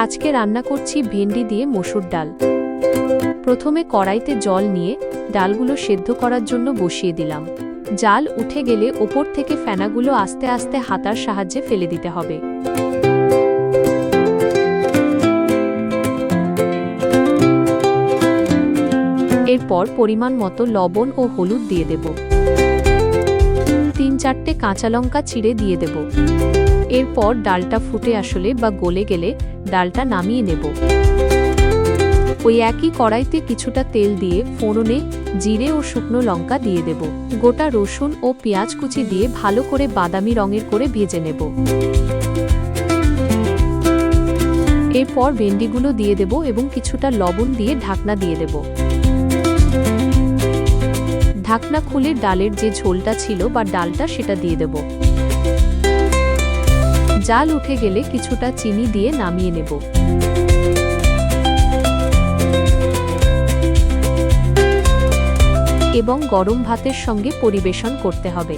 আজকে রান্না করছি ভেন্ডি দিয়ে মসুর ডাল। প্রথমে কড়াইতে জল নিয়ে ডালগুলো সেদ্ধ করার জন্য বসিয়ে দিলাম। জাল উঠে গেলে ওপর থেকে ফেনাগুলো আস্তে আস্তে হাতার সাহায্যে ফেলে দিতে হবে। এরপর পরিমাণ মতো লবণ ও হলুদ দিয়ে দেব। 3-4টে কাঁচা লঙ্কা চিড়ে দিয়ে দেব। এরপর ডালটা ফুটে আসলে বা গলে গেলে ডালটা নামিয়ে নেব। ওই একই কড়াইতে কিছুটা তেল দিয়ে ফোড়নে জিরে ও শুকনো লঙ্কা দিয়ে দেব। গোটা রসুন ও পেঁয়াজ কুচি দিয়ে ভালো করে বাদামি রঙের করে ভেজে নেব। এরপর ভেন্ডিগুলো দিয়ে দেব এবং কিছুটা লবণ দিয়ে ঢাকনা দিয়ে দেব। ঢাকনা খুলে ডালের যে ঝোলটা ছিল বা ডালটা সেটা দিয়ে দেব। জাল উঠে গেলে কিছুটা চিনি দিয়ে নামিয়ে নেব। এবং গরম ভাতের সঙ্গে পরিবেশন করতে হবে।